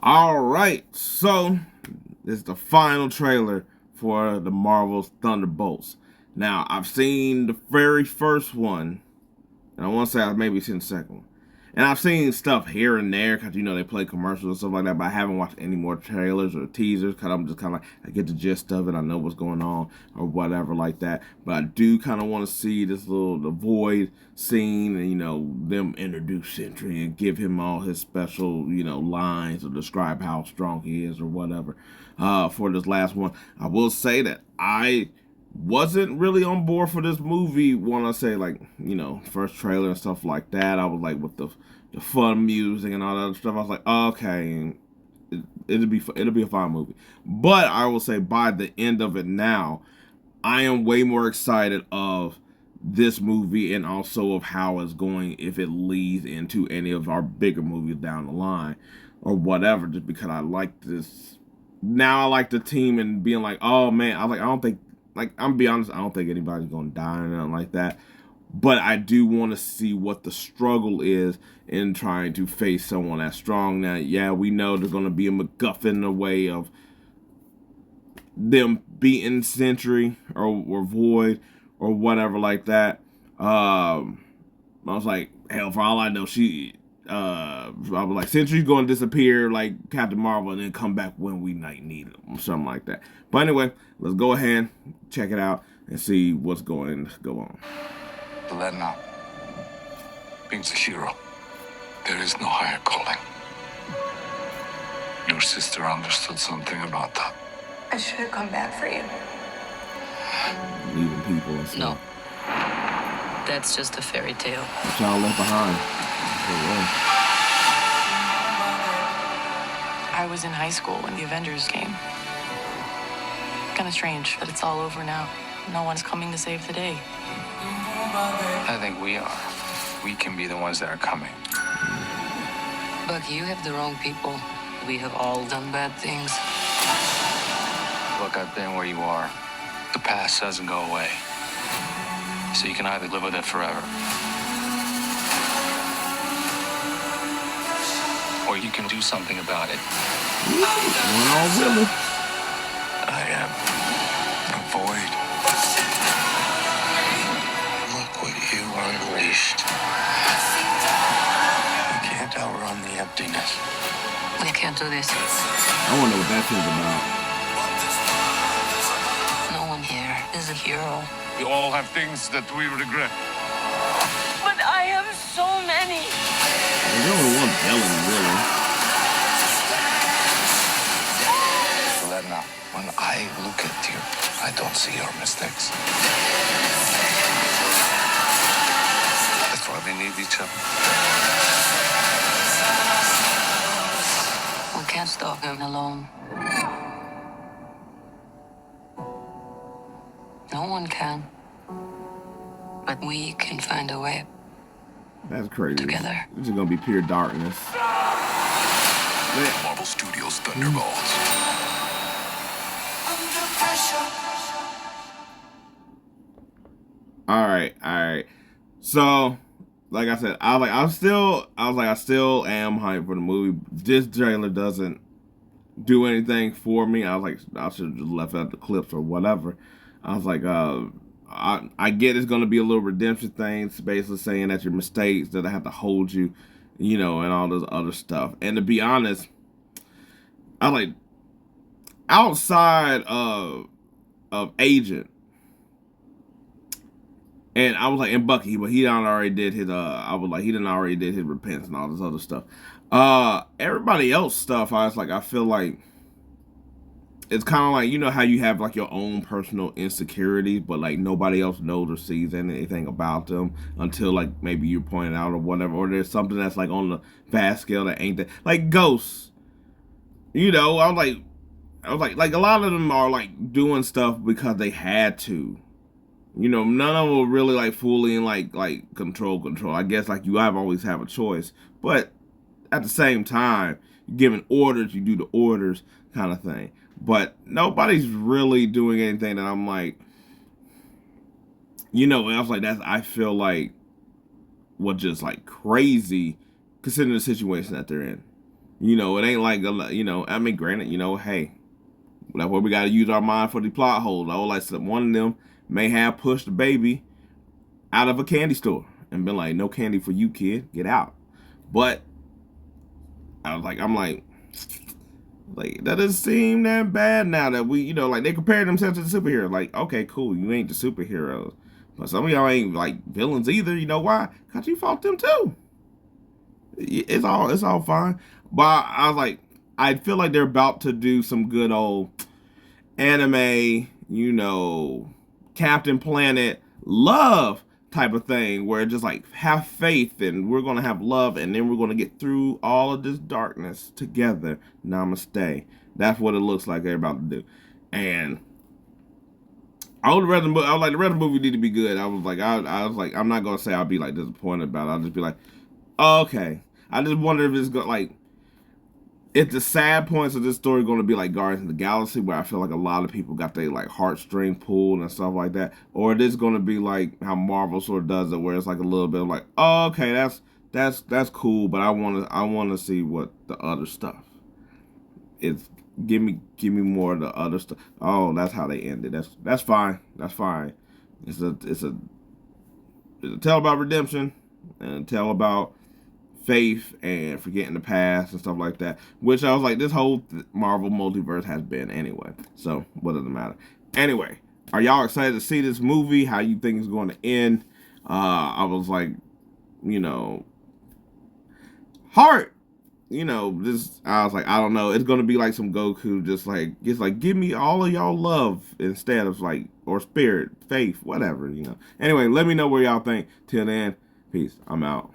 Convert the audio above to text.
All right, so this is the final trailer for the Marvel's Thunderbolts. Now, I've seen the very first one, and I want to say I've maybe seen the second one. And I've seen stuff here and there because, they play commercials and stuff like that, but I haven't watched any more trailers or teasers because I'm just kind of like, I get the gist of it. I know what's going on or whatever like that. But I do kind of want to see this the Void scene and, them introduce Sentry and give him all his special, lines or describe how strong he is or whatever. For this last one, I will say that I wasn't really on board for this movie when I say first trailer and stuff like that. I was like with the fun music and all that other stuff. I was like, okay, it'll be a fine movie. But I will say by the end of it now, I am way more excited of this movie and also of how it's going if it leads into any of our bigger movies down the line or whatever. Just because I like this. Now I like the team and being like, oh man, I don't think. I'm gonna be honest, I don't think anybody's gonna die or nothing like that. But I do want to see what the struggle is in trying to face someone that's strong. Now, yeah, we know there's gonna be a MacGuffin in the way of them beating Sentry or Void or whatever like that. I was like, hell, for all I know, I was like, Sentry's going to disappear like Captain Marvel and then come back when we need him or something like that. But anyway, let's go ahead, check it out, and see what's going to go on. Elena means a hero. There is no higher calling. Your sister understood something about that. I should have come back for you. Leaving people and stuff. No. That's just a fairy tale. What y'all left behind. I was in high school when the Avengers came. Kind of strange that it's all over now. No one's coming to save the day. I think we are. We can be the ones that are coming. But you have the wrong people. We have all done bad things. Look, I've been where you are. The past doesn't go away. So you can either live with it forever, or you can do something about it. I am the Void. Look what you unleashed. We can't outrun the emptiness. We can't do this. I want to know what that thing's about. No one here is a hero. We all have things that we regret. But I have so many. There's only one villain, really. Elena, when I look at you, I don't see your mistakes. That's why we need each other. We can't stop him alone. No one can. But we can find a way. That's crazy. Together. This is gonna be pure darkness. Marvel Studios Thunderbolts. All right. So, like I said, I still am hyped for the movie. This trailer doesn't do anything for me. I was like, I should have just left out the clips or whatever. I was like, I get it's gonna be a little redemption thing. It's basically saying that your mistakes that I have to hold you, and all this other stuff. And to be honest, I like outside of Agent. And I was like, and Bucky, but he done already did his, I was like, he done already did his repentance and all this other stuff. Everybody else stuff, I was like, I feel like it's kind of like, how you have like your own personal insecurities, but like nobody else knows or sees anything about them until like maybe you point it out or whatever, or there's something that's like on the vast scale that ain't that, like Ghosts. I was like a lot of them are like doing stuff because they had to. None of them were really like fully in like control. I guess like you have always have a choice, but at the same time, giving orders, you do the orders kind of thing. But nobody's really doing anything that I'm like, and I was like, I feel like was just like crazy considering the situation that they're in. You know, it ain't like you know. I mean, granted, you know, hey, that's where we got to use our mind for the plot holes. Oh, like one of them may have pushed the baby out of a candy store and been like, "No candy for you, kid. Get out." But I'm like, that doesn't seem that bad now that we, you know, like they compare themselves to the superhero. Like, okay, cool, you ain't the superheroes, but some of y'all ain't like villains either. You know why? Cause you fought them too. It's all fine. But I was like, I feel like they're about to do some good old anime, you know, Captain Planet love type of thing where just like have faith and we're gonna have love and then we're gonna get through all of this darkness together. Namaste. That's what it looks like they're about to do. And I was like, the rest of the movie need to be good. I was like, I'm not gonna say I'll be like disappointed about it. I'll just be like, oh, okay. I just wonder if it's like if the sad points of this story going to be like Guardians of the Galaxy, where I feel like a lot of people got their like heartstring pulled and stuff like that, or it is going to be like how Marvel sort of does it, where it's like a little bit of like, oh, okay, that's cool, but I want to see what the other stuff is. Give me more of the other stuff. Oh, that's how they ended. That's fine. That's fine. It's a tale about redemption and a tale about faith and forgetting the past and stuff like that, which I was like, this whole Marvel multiverse has been anyway, so what does it matter? Anyway, are y'all excited to see this movie? How you think it's going to end? I was like, you know, heart, you know, this, I was like, I don't know, it's going to be like some Goku, just like give me all of y'all love instead of like, or spirit, faith, whatever, you know. Anyway, let me know what y'all think. Till then, peace, I'm out.